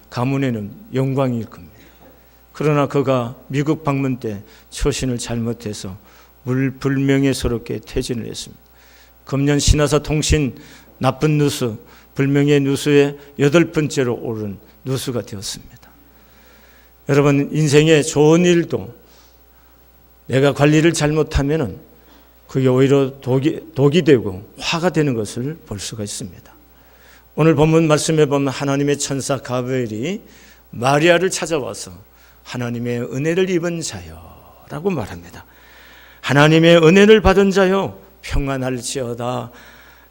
가문에는 영광일 겁니다. 그러나 그가 미국 방문 때 처신을 잘못해서 불명예스럽게 퇴진을 했습니다. 금년 신화사 통신 나쁜 누수, 불명예 누수의 8번째로 오른 누수가 되었습니다. 여러분, 인생의 좋은 일도 내가 관리를 잘못하면 그게 오히려 독이 되고 화가 되는 것을 볼 수가 있습니다. 오늘 본문 말씀에 보면 하나님의 천사 가브리엘이 마리아를 찾아와서 하나님의 은혜를 입은 자여라고 말합니다. 하나님의 은혜를 받은 자여 평안할지어다,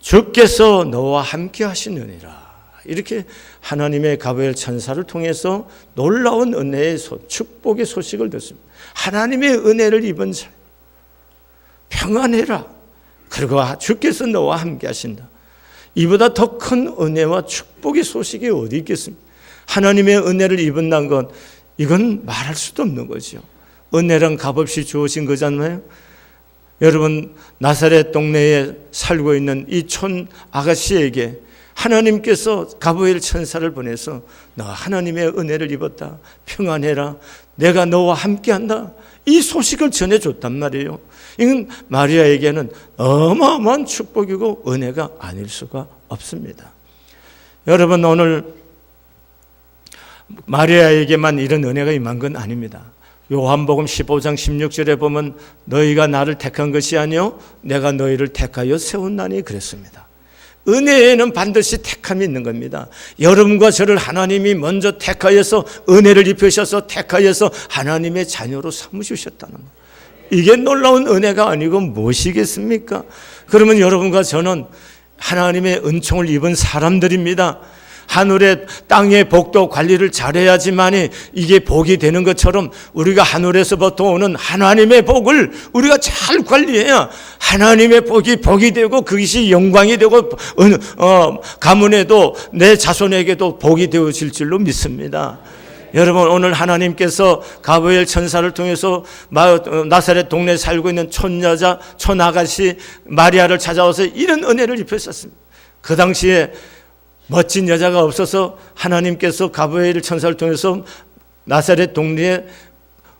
주께서 너와 함께 하시느니라. 이렇게 하나님의 가브리엘 천사를 통해서 놀라운 은혜의 축복의 소식을 듣습니다. 하나님의 은혜를 입은 자여 평안해라, 그리고 주께서 너와 함께 하신다. 이보다 더 큰 은혜와 축복의 소식이 어디 있겠습니까? 하나님의 은혜를 입은다는 것, 이건 말할 수도 없는 거죠. 은혜란 값없이 주어진 거잖아요. 여러분, 나사렛 동네에 살고 있는 이 촌 아가씨에게 하나님께서 가브리엘 천사를 보내서 너 하나님의 은혜를 입었다, 평안해라, 내가 너와 함께한다, 이 소식을 전해줬단 말이에요. 이건 마리아에게는 어마어마한 축복이고 은혜가 아닐 수가 없습니다. 여러분, 오늘 마리아에게만 이런 은혜가 임한 건 아닙니다. 요한복음 15장 16절에 보면 너희가 나를 택한 것이 아니요 내가 너희를 택하여 세웠나니 그랬습니다. 은혜에는 반드시 택함이 있는 겁니다. 여러분과 저를 하나님이 먼저 택하여서 은혜를 입히셔서 택하여서 하나님의 자녀로 삼으셨다는 것, 이게 놀라운 은혜가 아니고 무엇이겠습니까? 그러면 여러분과 저는 하나님의 은총을 입은 사람들입니다. 하늘의 땅의 복도 관리를 잘해야지만이 이게 복이 되는 것처럼 우리가 하늘에서부터 오는 하나님의 복을 우리가 잘 관리해야 하나님의 복이 되고 그것이 영광이 되고 가문에도 내 자손에게도 복이 되어질 줄로 믿습니다. 여러분, 오늘 하나님께서 가브리엘 천사를 통해서 나사렛 동네에 살고 있는 촌여자, 촌아가씨 마리아를 찾아와서 이런 은혜를 입히셨습니다. 그 당시에 멋진 여자가 없어서 하나님께서 가브리엘 천사를 통해서 나사렛 동네에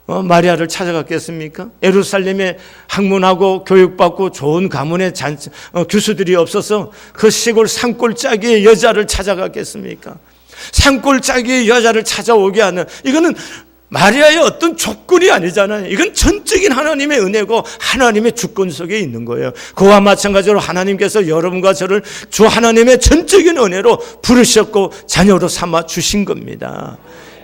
마리아를 찾아갔겠습니까? 예루살렘에 학문하고 교육받고 좋은 가문의 교수들이 없어서 그 시골 산골짜기의 여자를 찾아갔겠습니까? 산골짜기의 여자를 찾아오게 하는, 이거는 마리아의 어떤 조건이 아니잖아요. 이건 전적인 하나님의 은혜고 하나님의 주권 속에 있는 거예요. 그와 마찬가지로 하나님께서 여러분과 저를 주 하나님의 전적인 은혜로 부르셨고 자녀로 삼아 주신 겁니다.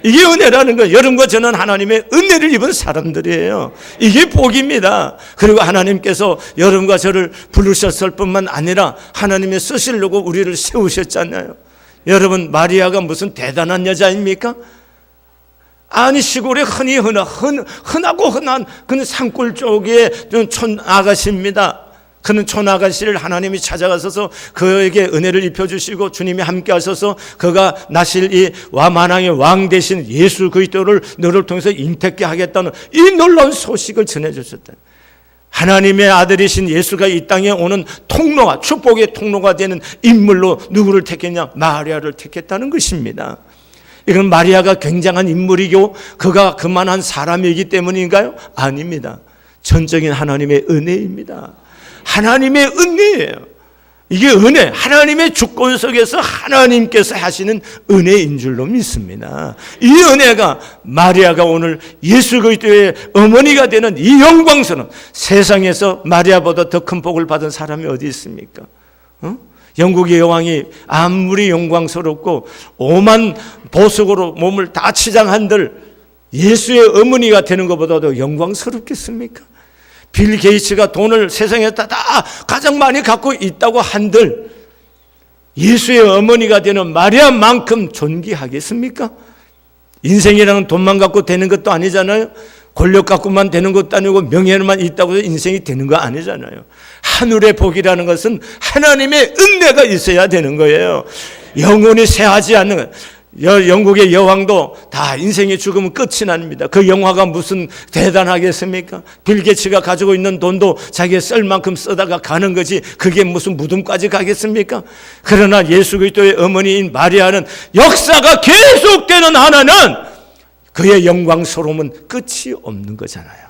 이게 은혜라는 거예요. 여러분과 저는 하나님의 은혜를 입은 사람들이에요. 이게 복입니다. 그리고 하나님께서 여러분과 저를 부르셨을 뿐만 아니라 하나님의 쓰시려고 우리를 세우셨잖아요. 여러분, 마리아가 무슨 대단한 여자입니까? 아니, 시골에 흔하고 흔한 그는 산골 쪽의 촌아가씨입니다. 그는 촌아가씨를 하나님이 찾아가셔서 그에게 은혜를 입혀주시고 주님이 함께 하셔서 그가 나실 이 만왕의 왕 되신 예수 그리스도를 너를 통해서 잉태케 하겠다는 이 놀라운 소식을 전해주셨다. 하나님의 아들이신 예수가 이 땅에 오는 통로가, 축복의 통로가 되는 인물로 누구를 택했냐? 마리아를 택했다는 것입니다. 이건 마리아가 굉장한 인물이고 그가 그만한 사람이기 때문인가요? 아닙니다. 전적인 하나님의 은혜입니다. 하나님의 은혜예요. 이게 은혜, 하나님의 주권 속에서 하나님께서 하시는 은혜인 줄로 믿습니다. 이 은혜가 마리아가 오늘 예수 그리스도의 어머니가 되는 이 영광스러운, 세상에서 마리아보다 더 큰 복을 받은 사람이 어디 있습니까? 영국의 여왕이 아무리 영광스럽고 오만 보석으로 몸을 다 치장한들 예수의 어머니가 되는 것보다도 영광스럽겠습니까? 빌 게이츠가 돈을 세상에서 다 가장 많이 갖고 있다고 한들 예수의 어머니가 되는 마리아만큼 존귀하겠습니까? 인생이라는 돈만 갖고 되는 것도 아니잖아요. 권력 갖고만 되는 것도 아니고 명예만 있다고 해서 인생이 되는 거 아니잖아요. 하늘의 복이라는 것은 하나님의 은혜가 있어야 되는 거예요. 영원히 쇠하지 않는 것. 영국의 여왕도 다 인생이 죽으면 끝이 납니다. 그 영화가 무슨 대단하겠습니까? 빌 게이츠가 가지고 있는 돈도 자기가 쓸 만큼 쓰다가 가는 거지 그게 무슨 무덤까지 가겠습니까? 그러나 예수 그리스도의 어머니인 마리아는 역사가 계속되는 한은 그의 영광스러움은 끝이 없는 거잖아요.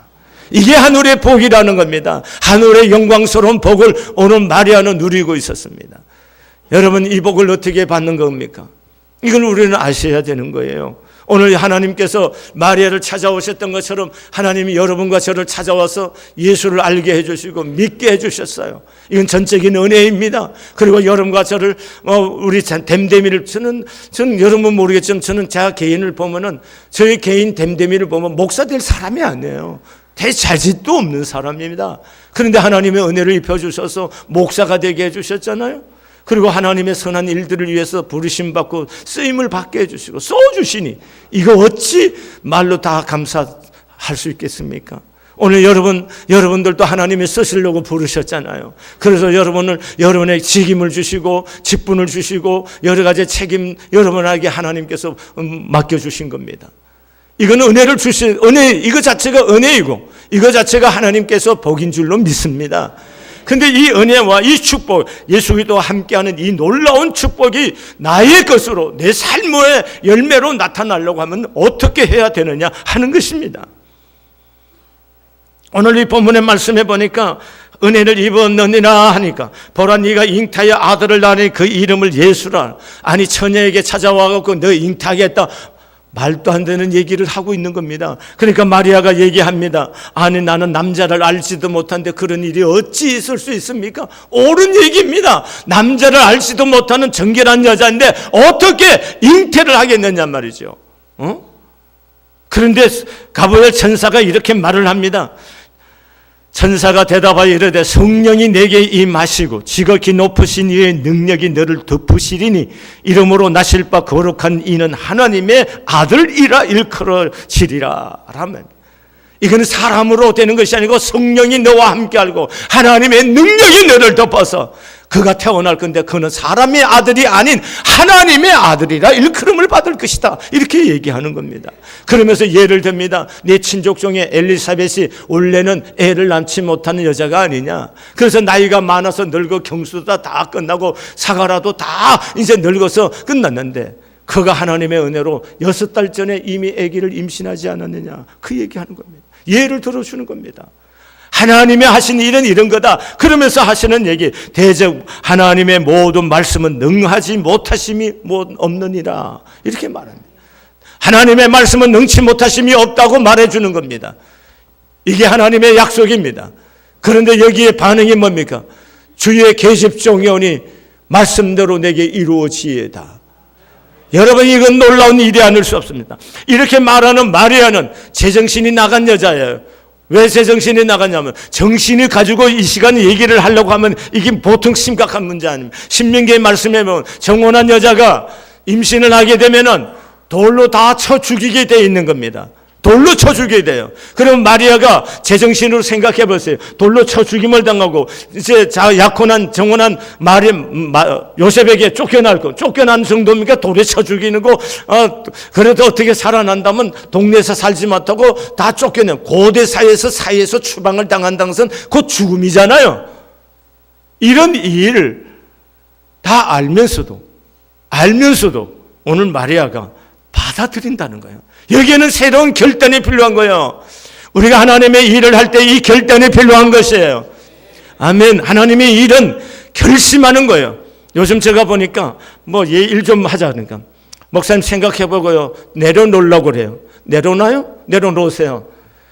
이게 하늘의 복이라는 겁니다. 하늘의 영광스러운 복을 오늘 마리아는 누리고 있었습니다. 여러분, 이 복을 어떻게 받는 겁니까? 이걸 우리는 아셔야 되는 거예요. 오늘 하나님께서 마리아를 찾아오셨던 것처럼 하나님이 여러분과 저를 찾아와서 예수를 알게 해주시고 믿게 해주셨어요. 이건 전적인 은혜입니다. 그리고 여러분과 저를 우리 댐댐이를 저는 여러분 모르겠지만 저는 제 개인을 보면은 저희 개인 댐댐이를 보면 목사 될 사람이 아니에요. 대자질도 없는 사람입니다. 그런데 하나님의 은혜를 입혀주셔서 목사가 되게 해주셨잖아요. 그리고 하나님의 선한 일들을 위해서 부르심받고 쓰임을 받게 해주시고 써주시니 이거 어찌 말로 다 감사할 수 있겠습니까? 오늘 여러분들도 하나님이 쓰시려고 부르셨잖아요. 그래서 여러분의 직임을 주시고 직분을 주시고 여러 가지 책임 여러분에게 하나님께서 맡겨주신 겁니다. 이건 은혜를 주신 이거 자체가 은혜이고 이거 자체가 하나님께서 복인 줄로 믿습니다. 근데 이 은혜와 이 축복, 예수 그리스도와 함께하는 이 놀라운 축복이 나의 것으로 내 삶의 열매로 나타나려고 하면 어떻게 해야 되느냐 하는 것입니다. 오늘 이 본문의 말씀해 보니까 은혜를 입었느니라 하니까 보라 네가 잉타의 아들을 낳으니 그 이름을 예수라. 아니 처녀에게 찾아와갖고 너 잉타하겠다. 말도 안 되는 얘기를 하고 있는 겁니다. 그러니까 마리아가 얘기합니다. 아니 나는 남자를 알지도 못한데 그런 일이 어찌 있을 수 있습니까? 옳은 얘기입니다. 남자를 알지도 못하는 정결한 여자인데 어떻게 잉태를 하겠느냐 말이죠. 그런데 가브리엘 천사가 이렇게 말을 합니다. 천사가 대답하여 이르되 성령이 내게 임하시고 지극히 높으신 이의 능력이 너를 덮으시리니 이러므로 나실 바 거룩한 이는 하나님의 아들이라 일컬어지리라 라면 이거는 사람으로 되는 것이 아니고 성령이 너와 함께 알고 하나님의 능력이 너를 덮어서 그가 태어날 건데 그는 사람의 아들이 아닌 하나님의 아들이라 일컬음을 받을 것이다. 이렇게 얘기하는 겁니다. 그러면서 예를 듭니다. 내 친족 중에 엘리사벳이 원래는 애를 낳지 못하는 여자가 아니냐. 그래서 나이가 많아서 늙어 경수도 다 끝나고 사가라도 다 이제 늙어서 끝났는데 그가 하나님의 은혜로 6달 전에 이미 아기를 임신하지 않았느냐. 그 얘기하는 겁니다. 예를 들어주는 겁니다. 하나님의 하신 일은 이런 거다. 그러면서 하시는 얘기 대적 하나님의 모든 말씀은 능하지 못하심이 없느니라 이렇게 말합니다. 하나님의 말씀은 능치 못하심이 없다고 말해주는 겁니다. 이게 하나님의 약속입니다. 그런데 여기에 반응이 뭡니까? 주의 계집종이오니 말씀대로 내게 이루어지이다. 여러분 이건 놀라운 일이 아닐 수 없습니다. 이렇게 말하는 마리아는 제정신이 나간 여자예요. 왜 제정신이 나갔냐면 정신이 가지고 이 시간에 얘기를 하려고 하면 이게 보통 심각한 문제 아닙니다. 신명기의 말씀에 보면 정혼한 여자가 임신을 하게 되면은 돌로 다 쳐 죽이게 돼 있는 겁니다. 돌로 쳐 죽이게 돼요. 그럼 마리아가 제정신으로 생각해 보세요. 돌로 쳐 죽임을 당하고 이제 약혼한 정혼한 요셉에게 쫓겨난 정도입니까? 돌에 쳐 죽이는 거. 그래도 어떻게 살아난다면 동네에서 살지 못하고 다 쫓겨내요. 고대 사회에서 추방을 당한 것은 곧 죽음이잖아요. 이런 일을 다 알면서도 오늘 마리아가 받아들인다는 거예요. 여기에는 새로운 결단이 필요한 거예요. 우리가 하나님의 일을 할 때 이 결단이 필요한 것이에요. 아멘. 하나님의 일은 결심하는 거예요. 요즘 제가 보니까 일 좀 하자 그러니까 목사님 생각해보고요. 내려놓으려고 그래요. 내려놔요? 내려놓으세요.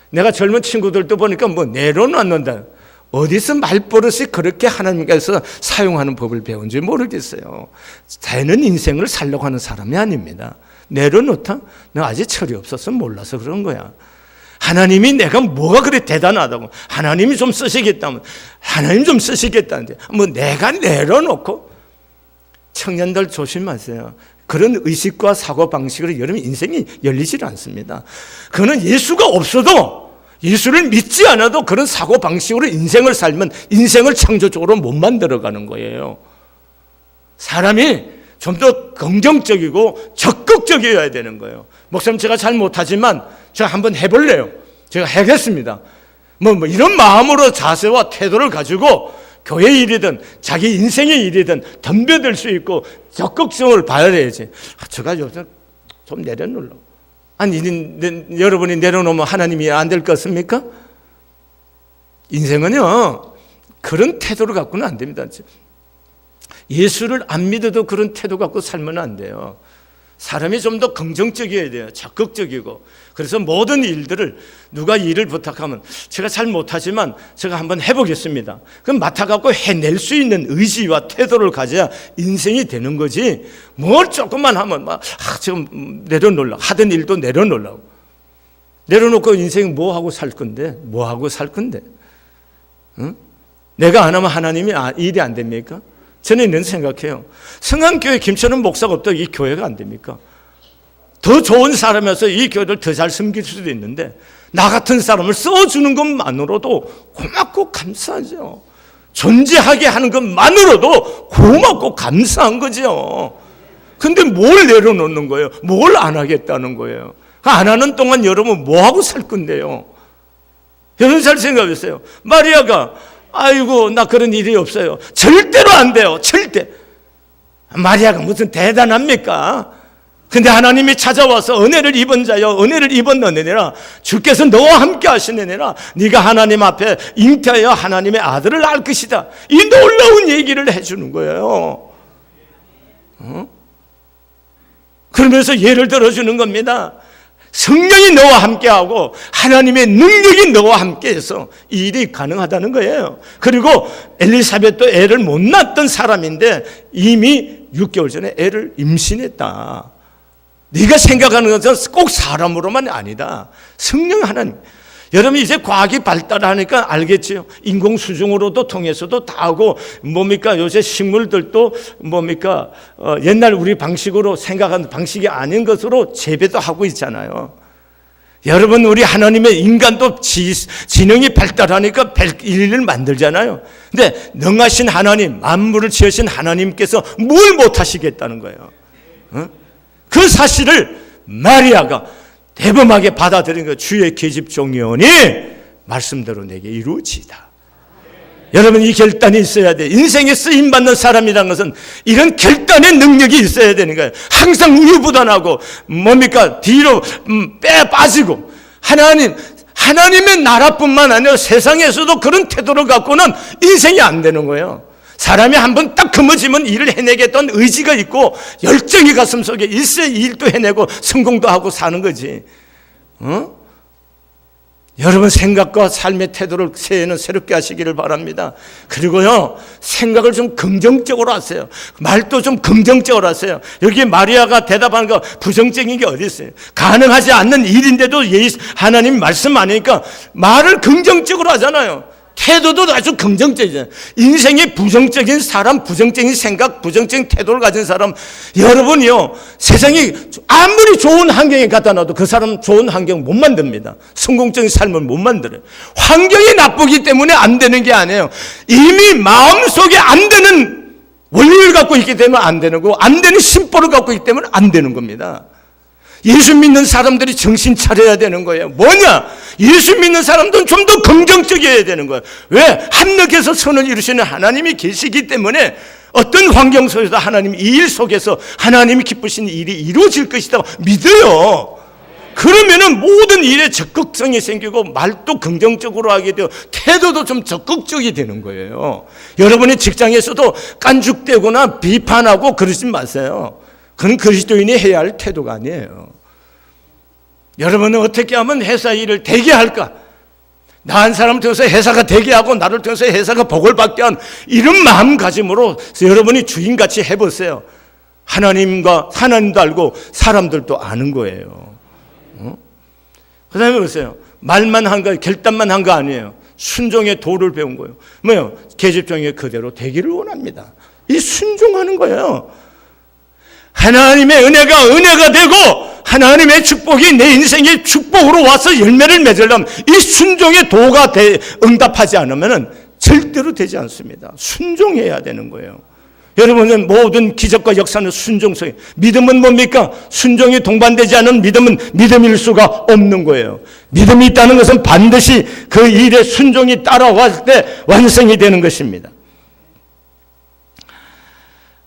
내가 젊은 친구들도 보니까 내려놓는다. 어디서 말버릇이 그렇게 하나님께서 사용하는 법을 배운지 모르겠어요. 자는 인생을 살려고 하는 사람이 아닙니다. 내려놓다? 내가 아직 철이 없어서 몰라서 그런 거야. 하나님이 내가 뭐가 그래 대단하다고. 하나님이 좀 쓰시겠다면 하나님 좀 쓰시겠다는데 내가 내려놓고. 청년들 조심하세요. 그런 의식과 사고방식으로 여러분 인생이 열리질 않습니다. 그거는 예수가 없어도 예수를 믿지 않아도 그런 사고방식으로 인생을 살면 인생을 창조적으로 못 만들어가는 거예요. 사람이 좀 더 긍정적이고 적극적이어야 되는 거예요. 목사님, 제가 잘 못하지만 제가 한번 해볼래요. 제가 하겠습니다. 뭐 이런 마음으로 자세와 태도를 가지고 교회 일이든 자기 인생의 일이든 덤벼들 수 있고 적극성을 발휘해야지. 제가 요새 좀 내려놓으려. 아니, 여러분이 내려놓으면 하나님이 안 될 것 같습니까? 인생은요, 그런 태도를 갖고는 안 됩니다. 예수를 안 믿어도 그런 태도 갖고 살면 안 돼요. 사람이 좀 더 긍정적이어야 돼요. 적극적이고. 그래서 모든 일들을 누가 일을 부탁하면 제가 잘 못하지만 제가 한번 해보겠습니다. 그럼 맡아갖고 해낼 수 있는 의지와 태도를 가져야 인생이 되는 거지. 뭘 조금만 하면 지금 내려놓으려고. 하던 일도 내려놓으려고. 내려놓고 인생 뭐 하고 살 건데? 뭐 하고 살 건데? 응? 내가 안 하면 하나님이 일이 안 됩니까? 저는 이런 생각해요. 성안교회 김천은 목사가 없다고 이 교회가 안 됩니까? 더 좋은 사람이어서 이 교회를 더 잘 섬길 수도 있는데 나 같은 사람을 써주는 것만으로도 고맙고 감사하죠. 존재하게 하는 것만으로도 고맙고 감사한 거죠. 근데 뭘 내려놓는 거예요? 뭘 안 하겠다는 거예요? 안 하는 동안 여러분 뭐 하고 살 건데요? 여러분 잘 생각해보세요. 마리아가 아이고 나 그런 일이 없어요. 절대로 안 돼요. 절대. 마리아가 무슨 대단합니까? 근데 하나님이 찾아와서 은혜를 입은 자여 은혜를 입은 너네라 주께서 너와 함께 하시느니라 네가 하나님 앞에 잉태하여 하나님의 아들을 낳을 것이다. 이 놀라운 얘기를 해주는 거예요. 그러면서 예를 들어주는 겁니다. 성령이 너와 함께하고 하나님의 능력이 너와 함께해서 이 일이 가능하다는 거예요. 그리고 엘리사벳도 애를 못 낳았던 사람인데 이미 6개월 전에 애를 임신했다. 네가 생각하는 것은 꼭 사람으로만 아니다. 성령 하나님. 여러분 이제 과학이 발달하니까 알겠죠. 인공수중으로도 통해서도 다 하고 뭡니까 요새 식물들도 뭡니까 옛날 우리 방식으로 생각하는 방식이 아닌 것으로 재배도 하고 있잖아요. 여러분 우리 하나님의 인간도 지능이 발달하니까 일을 만들잖아요. 근데 능하신 하나님 만물을 지으신 하나님께서 뭘 못하시겠다는 거예요. 그 사실을 마리아가 대범하게 받아들인 거예요. 주의 계집종이오니 말씀대로 내게 이루어지이다. 여러분 이 결단이 있어야 돼. 인생에 쓰임받는 사람이라는 것은 이런 결단의 능력이 있어야 되는 거예요. 항상 우유부단하고 뭡니까 뒤로 빠지고 하나님의 나라뿐만 아니라 세상에서도 그런 태도를 갖고는 인생이 안 되는 거예요. 사람이 한번 딱 금어지면 일을 해내겠다는 의지가 있고 열정이 가슴속에 있어야 일도 해내고 성공도 하고 사는 거지. 여러분 생각과 삶의 태도를 새해에는 새롭게 하시기를 바랍니다. 그리고요 생각을 좀 긍정적으로 하세요. 말도 좀 긍정적으로 하세요. 여기 마리아가 대답하는 거 부정적인 게 어디 있어요? 가능하지 않는 일인데도 하나님 말씀 아니니까 말을 긍정적으로 하잖아요. 태도도 아주 긍정적이잖아요. 인생이 부정적인 사람, 부정적인 생각, 부정적인 태도를 가진 사람, 여러분이요, 세상이 아무리 좋은 환경에 갖다 놔도 그 사람 좋은 환경 못 만듭니다. 성공적인 삶을 못 만들어요. 환경이 나쁘기 때문에 안 되는 게 아니에요. 이미 마음속에 안 되는 원리를 갖고 있기 때문에 안 되는 거고, 안 되는 심보를 갖고 있기 때문에 안 되는 겁니다. 예수 믿는 사람들이 정신 차려야 되는 거예요. 뭐냐? 예수 믿는 사람들은 좀 더 긍정적이어야 되는 거예요. 왜? 합력해서 선을 이루시는 하나님이 계시기 때문에 어떤 환경 속에서 하나님 이 일 속에서 하나님이 기쁘신 일이 이루어질 것이다 믿어요. 그러면은 모든 일에 적극성이 생기고 말도 긍정적으로 하게 되고 태도도 좀 적극적이 되는 거예요. 여러분의 직장에서도 깐죽대거나 비판하고 그러지 마세요. 그건 그리스도인이 해야 할 태도가 아니에요. 여러분은 어떻게 하면 회사 일을 되게 할까? 나 한 사람을 통해서 회사가 되게 하고 나를 통해서 회사가 복을 받게 한 이런 마음가짐으로 여러분이 주인같이 해보세요. 하나님도 알고 사람들도 아는 거예요. 그 다음에 보세요. 말만 한 거, 결단만 한 거 아니에요. 순종의 도를 배운 거예요. 뭐요? 계집종이 그대로 되기를 원합니다. 이 순종하는 거예요. 하나님의 은혜가 되고 하나님의 축복이 내 인생의 축복으로 와서 열매를 맺으려면 이 순종의 도가 응답하지 않으면 절대로 되지 않습니다. 순종해야 되는 거예요. 여러분은 모든 기적과 역사는 순종성이, 믿음은 뭡니까? 순종이 동반되지 않은 믿음은 믿음일 수가 없는 거예요. 믿음이 있다는 것은 반드시 그 일에 순종이 따라왔을 때 완성이 되는 것입니다.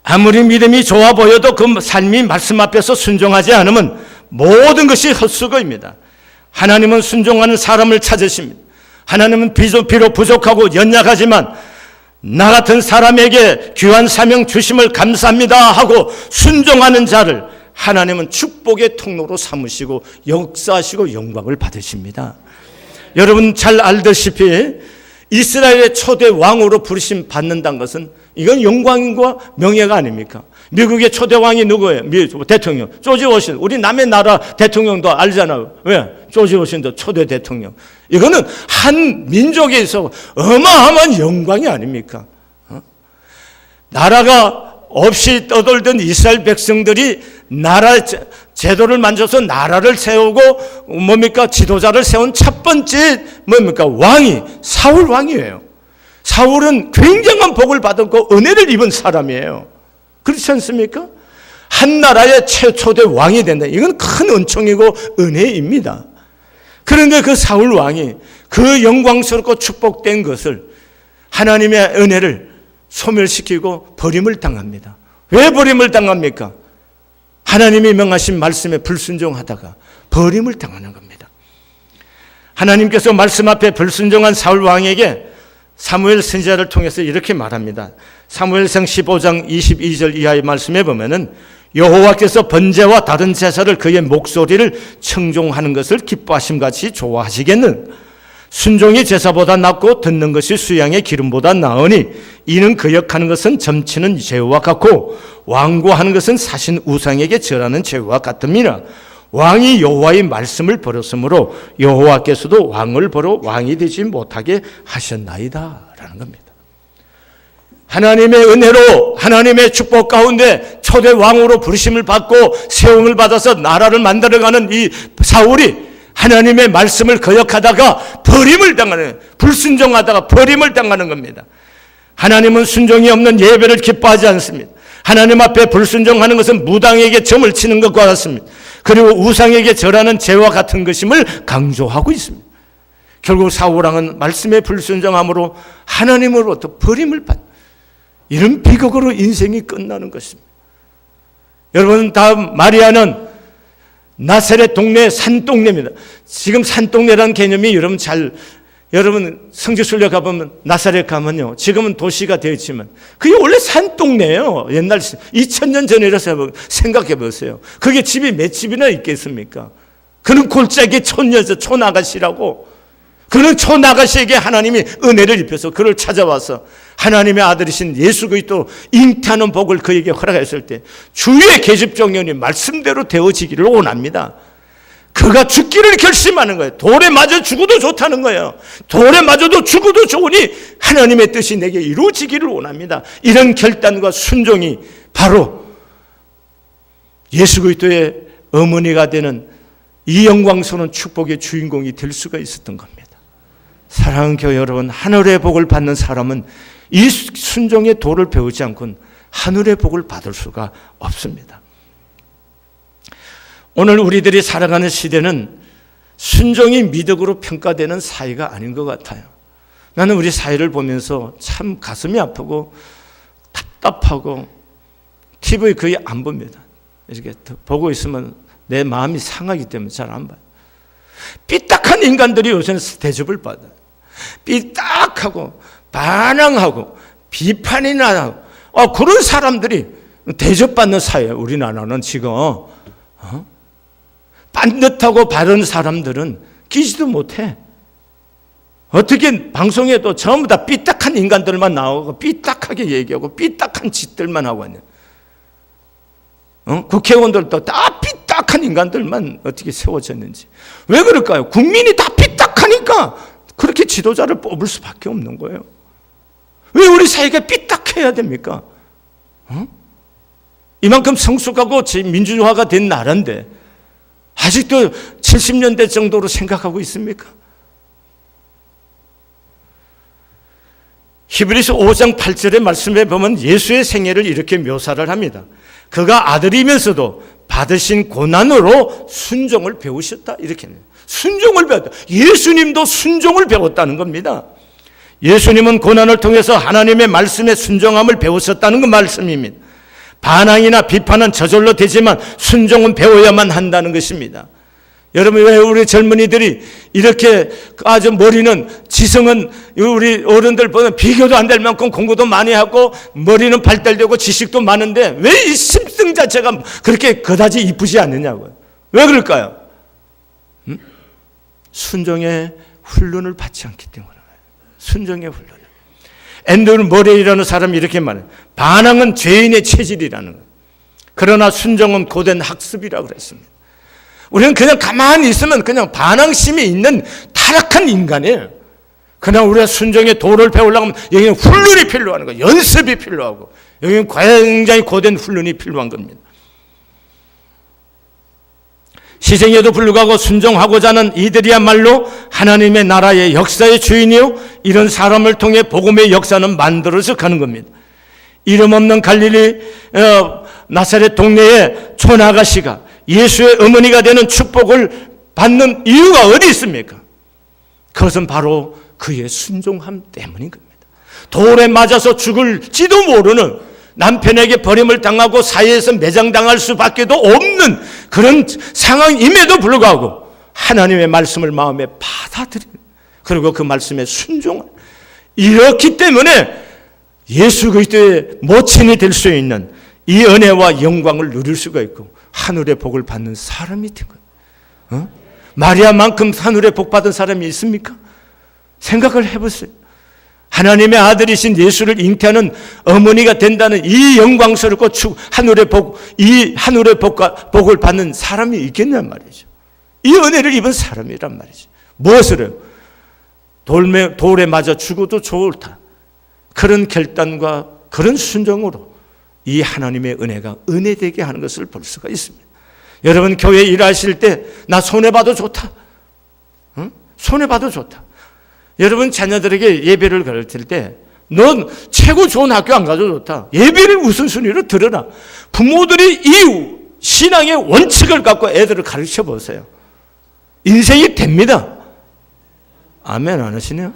아무리 믿음이 좋아 보여도 그 삶이 말씀 앞에서 순종하지 않으면 모든 것이 헛수고입니다. 하나님은 순종하는 사람을 찾으십니다. 하나님은 비록 부족하고 연약하지만 나 같은 사람에게 귀한 사명 주심을 감사합니다 하고 순종하는 자를 하나님은 축복의 통로로 삼으시고 역사하시고 영광을 받으십니다. 여러분 잘 알다시피 이스라엘의 초대 왕으로 부르심 받는다는 것은 이건 영광과 명예가 아닙니까? 미국의 초대 왕이 누구예요? 대통령 조지 워싱턴. 우리 남의 나라 대통령도 알잖아요. 왜? 조지 워싱턴 초대 대통령. 이거는 한 민족에서 어마어마한 영광이 아닙니까? 나라가 없이 떠돌던 이스라엘 백성들이 나라 제도를 만져서 나라를 세우고 뭡니까? 지도자를 세운 첫 번째 뭡니까? 왕이 사울 왕이에요. 사울은 굉장한 복을 받았고 은혜를 입은 사람이에요. 그렇지 않습니까? 한 나라의 최초대 왕이 된다. 이건 큰 은총이고 은혜입니다. 그런데 그 사울 왕이 그 영광스럽고 축복된 것을 하나님의 은혜를 소멸시키고 버림을 당합니다. 왜 버림을 당합니까? 하나님이 명하신 말씀에 불순종하다가 버림을 당하는 겁니다. 하나님께서 말씀 앞에 불순종한 사울 왕에게 사무엘 선지자를 통해서 이렇게 말합니다. 사무엘상 15장 22절 이하의 말씀에 보면은 여호와께서 번제와 다른 제사를 그의 목소리를 청종하는 것을 기뻐하심같이 좋아하시겠는 순종이 제사보다 낫고 듣는 것이 수양의 기름보다 나으니 이는 거역하는 것은 점치는 죄와 같고 완고하는 것은 사신 우상에게 절하는 죄와 같음이라. 왕이 여호와의 말씀을 버렸으므로 여호와께서도 왕을 버려 왕이 되지 못하게 하셨나이다 라는 겁니다. 하나님의 은혜로 하나님의 축복 가운데 초대 왕으로 부르심을 받고 세움을 받아서 나라를 만들어가는 이 사울이 하나님의 말씀을 거역하다가 버림을 당하는, 불순종하다가 버림을 당하는 겁니다. 하나님은 순종이 없는 예배를 기뻐하지 않습니다. 하나님 앞에 불순종하는 것은 무당에게 점을 치는 것과 같습니다. 그리고 우상에게 절하는 죄와 같은 것임을 강조하고 있습니다. 결국 사울왕은 말씀에 불순종함으로 하나님으로부터 버림을 받는 이런 비극으로 인생이 끝나는 것입니다. 여러분 다 마리아는 나사렛 동네 산동네입니다. 지금 산동네라는 개념이 여러분 성지순례 가보면 나사렛 가면요. 지금은 도시가 되었지만 그게 원래 산동네예요. 옛날 2000년 전이라서 생각해 보세요. 그게 집이 몇 집이나 있겠습니까? 그는 골짜기 촌여자 촌아가씨라고, 그는 촌아가씨에게 하나님이 은혜를 입혀서 그를 찾아와서 하나님의 아들이신 예수 그리스도 잉태하는 복을 그에게 허락했을 때 주의 계집종년이 말씀대로 되어지기를 원합니다. 그가 죽기를 결심하는 거예요. 돌에 맞아 죽어도 좋다는 거예요. 돌에 맞아도 죽어도 좋으니 하나님의 뜻이 내게 이루어지기를 원합니다. 이런 결단과 순종이 바로 예수 그리스도의 어머니가 되는 이 영광스러운 축복의 주인공이 될 수가 있었던 겁니다. 사랑하는 교회 여러분, 하늘의 복을 받는 사람은 이 순종의 도를 배우지 않고는 하늘의 복을 받을 수가 없습니다. 오늘 우리들이 살아가는 시대는 순종이 미덕으로 평가되는 사회가 아닌 것 같아요. 나는 우리 사회를 보면서 참 가슴이 아프고 답답하고 TV 거의 안 봅니다. 이렇게 보고 있으면 내 마음이 상하기 때문에 잘 안 봐요. 삐딱한 인간들이 요새는 대접을 받아요. 삐딱하고 반항하고 비판이나 하고 그런 사람들이 대접받는 사회예요. 우리나라는 지금 빤듯하고 바른 사람들은 끼지도 못해. 어떻게 방송에도 전부 다 삐딱한 인간들만 나오고 삐딱하게 얘기하고 삐딱한 짓들만 하고 있냐. 국회의원들도 다 삐딱한 인간들만 어떻게 세워졌는지. 왜 그럴까요? 국민이 다 삐딱하니까 그렇게 지도자를 뽑을 수밖에 없는 거예요. 왜 우리 사회가 삐딱해야 됩니까? 이만큼 성숙하고 민주화가 된 나라인데 아직도 70년대 정도로 생각하고 있습니까? 히브리서 5장 8절의 말씀에 보면 예수의 생애를 이렇게 묘사를 합니다. 그가 아들이면서도 받으신 고난으로 순종을 배우셨다. 이렇게 해요. 순종을 배웠다. 예수님도 순종을 배웠다는 겁니다. 예수님은 고난을 통해서 하나님의 말씀에 순종함을 배우셨다는 그 말씀입니다. 반항이나 비판은 저절로 되지만 순종은 배워야만 한다는 것입니다. 여러분, 왜 우리 젊은이들이 이렇게 아주 머리는, 지성은 우리 어른들 보면 비교도 안 될 만큼 공부도 많이 하고 머리는 발달되고 지식도 많은데 왜 이 심성 자체가 그렇게 그다지 이쁘지 않느냐고요. 왜 그럴까요? 순종의 훈련을 받지 않기 때문에. 순종의 훈련. 앤드루 머레이라는 사람이 이렇게 말해요. 반항은 죄인의 체질이라는 거예요. 그러나 순종은 고된 학습이라고 그랬습니다. 우리는 그냥 가만히 있으면 그냥 반항심이 있는 타락한 인간이에요. 그냥 우리가 순종의 도를 배우려고 하면 여기는 훈련이 필요한 거예요. 연습이 필요하고 여기는 굉장히 고된 훈련이 필요한 겁니다. 희생에도 불구하고 순종하고자 하는 이들이야말로 하나님의 나라의 역사의 주인이요, 이런 사람을 통해 복음의 역사는 만들어서 가는 겁니다. 이름 없는 갈릴리 나사렛 동네의 촌아가씨가 예수의 어머니가 되는 축복을 받는 이유가 어디 있습니까? 그것은 바로 그의 순종함 때문인 겁니다. 돌에 맞아서 죽을지도 모르는, 남편에게 버림을 당하고 사회에서 매장당할 수밖에도 없는 그런 상황임에도 불구하고 하나님의 말씀을 마음에 받아들이는, 그리고 그 말씀에 순종을, 이렇기 때문에 예수 그리스도의 모친이 될 수 있는 이 은혜와 영광을 누릴 수가 있고 하늘의 복을 받는 사람이 된 거예요. 마리아만큼 하늘의 복 받은 사람이 있습니까? 생각을 해보세요. 하나님의 아들이신 예수를 잉태하는 어머니가 된다는 이 영광스럽고 하늘의 복, 이 하늘의 복을 받는 사람이 있겠냔 말이죠. 이 은혜를 입은 사람이란 말이죠. 무엇을 해요? 돌에 맞아 죽어도 좋다. 그런 결단과 그런 순종으로 이 하나님의 은혜가 은혜되게 하는 것을 볼 수가 있습니다. 여러분, 교회 일하실 때 나 손해봐도 좋다. 손해봐도 좋다. 여러분, 자녀들에게 예배를 가르칠 때 넌 최고 좋은 학교 안 가도 좋다. 예배를 우선순위로 들어라. 부모들이 이 신앙의 원칙을 갖고 애들을 가르쳐 보세요. 인생이 됩니다. 아멘 안 하시네요?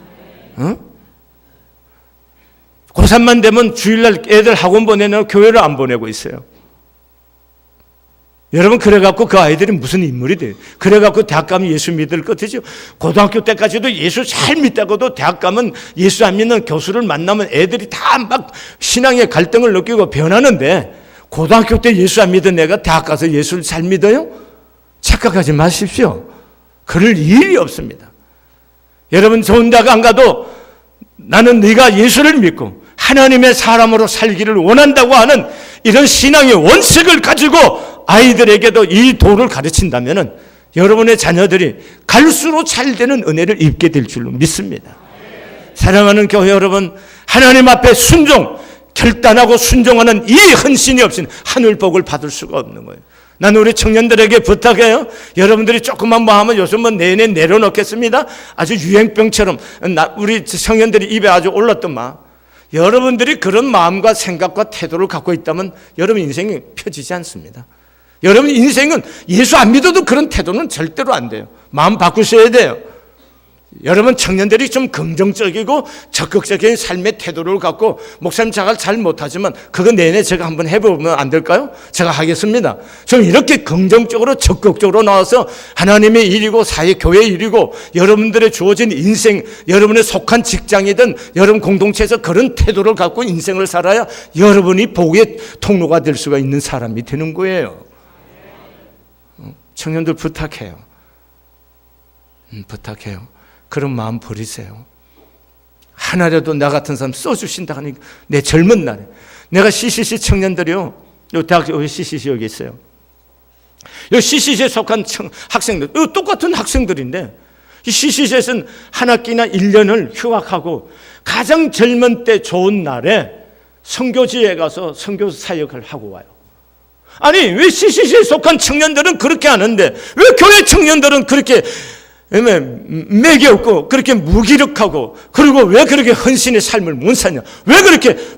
고3만 되면 주일날 애들 학원 보내는 교회를 안 보내고 있어요. 여러분, 그래갖고 그 아이들이 무슨 인물이 돼요? 그래갖고 대학 가면 예수 믿을 것 같으죠? 고등학교 때까지도 예수 잘 믿다가도 대학 가면 예수 안 믿는 교수를 만나면 애들이 다 막 신앙의 갈등을 느끼고 변하는데, 고등학교 때 예수 안 믿은 애가 대학 가서 예수를 잘 믿어요? 착각하지 마십시오. 그럴 일이 없습니다. 여러분, 좋은 대학 안 가도 나는 네가 예수를 믿고 하나님의 사람으로 살기를 원한다고 하는 이런 신앙의 원칙을 가지고 아이들에게도 이 도를 가르친다면 여러분의 자녀들이 갈수록 잘 되는 은혜를 입게 될 줄로 믿습니다. 사랑하는 교회 여러분, 하나님 앞에 순종, 결단하고 순종하는 이 헌신이 없이는 하늘 복을 받을 수가 없는 거예요. 나는 우리 청년들에게 부탁해요. 여러분들이 조금만 뭐 하면 요즘은 내내 내려놓겠습니다. 아주 유행병처럼 우리 청년들이 입에 아주 올랐더만. 여러분들이 그런 마음과 생각과 태도를 갖고 있다면 여러분 인생이 펴지지 않습니다. 여러분 인생은 예수 안 믿어도 그런 태도는 절대로 안 돼요. 마음 바꾸셔야 돼요. 여러분 청년들이 좀 긍정적이고 적극적인 삶의 태도를 갖고, 목사님 제가 잘 못하지만 그거 내내 제가 한번 해보면 안 될까요? 제가 하겠습니다. 좀 이렇게 긍정적으로 적극적으로 나와서 하나님의 일이고 사회 교회의 일이고 여러분들의 주어진 인생, 여러분의 속한 직장이든 여러분 공동체에서 그런 태도를 갖고 인생을 살아야 여러분이 복의 통로가 될 수가 있는 사람이 되는 거예요. 청년들 부탁해요. 부탁해요. 그런 마음 버리세요. 하나라도 나 같은 사람 써주신다 하니까 내 젊은 날에 내가 CCC 청년들이요, 요 대학 여기 CCC 여기 있어요. 요 CCC에 속한 학생들, 요 똑같은 학생들인데 이 CCC에서는 한 학기나 1년을 휴학하고 가장 젊은 때 좋은 날에 선교지에 가서 선교 사역을 하고 와요. 아니 왜 CCC에 속한 청년들은 그렇게 하는데 왜 교회 청년들은 그렇게 맥이 없고 그렇게 무기력하고, 그리고 왜 그렇게 헌신의 삶을 못 사냐?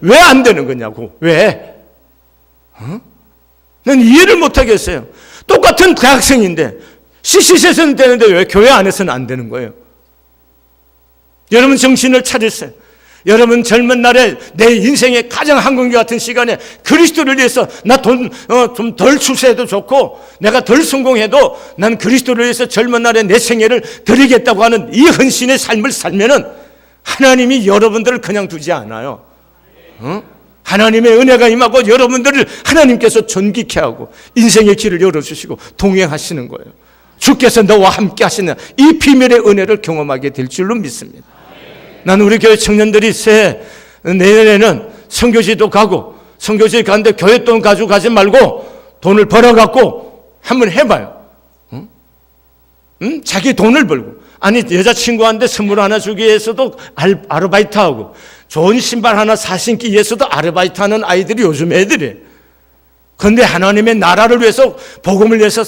왜 안 되는 거냐고. 왜? 난 이해를 못 하겠어요. 똑같은 대학생인데 CCC에서는 되는데 왜 교회 안에서는 안 되는 거예요? 여러분 정신을 차리세요. 여러분 젊은 날에 내 인생의 가장 한국과 같은 시간에 그리스도를 위해서 나 돈 좀 덜 출세해도 좋고 내가 덜 성공해도 난 그리스도를 위해서 젊은 날에 내 생애를 드리겠다고 하는 이 헌신의 삶을 살면은 하나님이 여러분들을 그냥 두지 않아요. 하나님의 은혜가 임하고 여러분들을 하나님께서 존귀케 하고 인생의 길을 열어주시고 동행하시는 거예요. 주께서 너와 함께 하시는 이 비밀의 은혜를 경험하게 될 줄로 믿습니다. 나는 우리 교회 청년들이 내년에는 선교지도 가고, 선교지 가는데 교회 돈 가지고 가지 말고 돈을 벌어갖고 한번 해봐요. 자기 돈을 벌고. 아니, 여자친구한테 선물 하나 주기 위해서도 아르바이트하고, 좋은 신발 하나 사신기 위해서도 아르바이트하는 아이들이 요즘 애들이에요. 그런데 하나님의 나라를 위해서, 복음을 위해서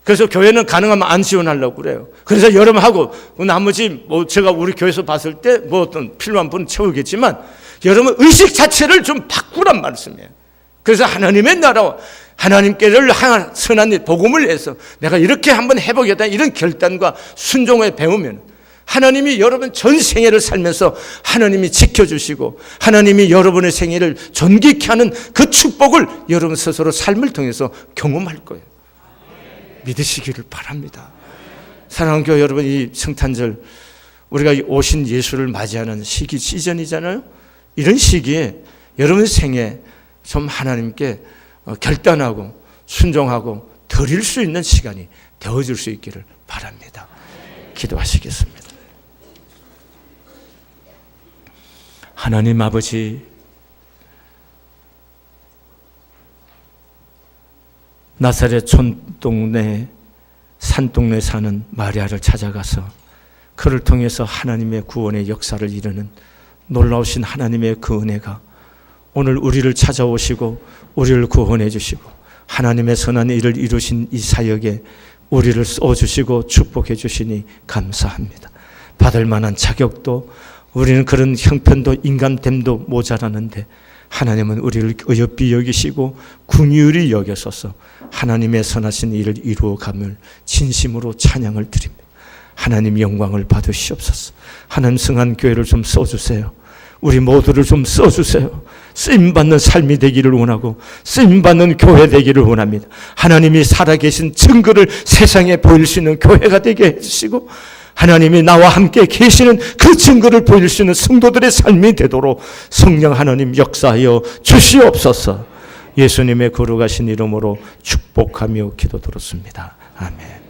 그래서 교회는 가능하면 안 지원하려고 그래요. 그래서 여러분하고 나머지 제가 우리 교회에서 봤을 때 어떤 필요한 분은 채우겠지만 여러분 의식 자체를 좀 바꾸란 말씀이에요. 그래서 하나님의 나라와 하나님께를 향한 선한 일, 복음을 위해서 내가 이렇게 한번 해보겠다 이런 결단과 순종을 배우면 하나님이 여러분 전 생애를 살면서 하나님이 지켜주시고 하나님이 여러분의 생애를 존귀케 하는 그 축복을 여러분 스스로 삶을 통해서 경험할 거예요. 믿으시기를 바랍니다. 사랑하는 교회 여러분, 이 성탄절 우리가 오신 예수를 맞이하는 시즌이잖아요. 이런 시기에 여러분 생에 좀 하나님께 결단하고 순종하고 드릴 수 있는 시간이 되어줄 수 있기를 바랍니다. 기도하시겠습니다. 하나님 아버지, 나사렛 촌동네 산동네 사는 마리아를 찾아가서 그를 통해서 하나님의 구원의 역사를 이루는 놀라우신 하나님의 그 은혜가 오늘 우리를 찾아오시고 우리를 구원해 주시고 하나님의 선한 일을 이루신 이 사역에 우리를 써주시고 축복해 주시니 감사합니다. 받을 만한 자격도 우리는 그런 형편도 인간됨도 모자라는데 하나님은 우리를 어여삐 여기시고 긍휼히 여겨서서 하나님의 선하신 일을 이루어감을 진심으로 찬양을 드립니다. 하나님 영광을 받으시옵소서. 하나님 성한 교회를 좀 써주세요. 우리 모두를 좀 써주세요. 쓰임받는 삶이 되기를 원하고 쓰임받는 교회 되기를 원합니다. 하나님이 살아계신 증거를 세상에 보일 수 있는 교회가 되게 해주시고 하나님이 나와 함께 계시는 그 증거를 보일 수 있는 성도들의 삶이 되도록 성령 하나님 역사하여 주시옵소서. 예수님의 거룩하신 이름으로 축복하며 기도드렸습니다. 아멘.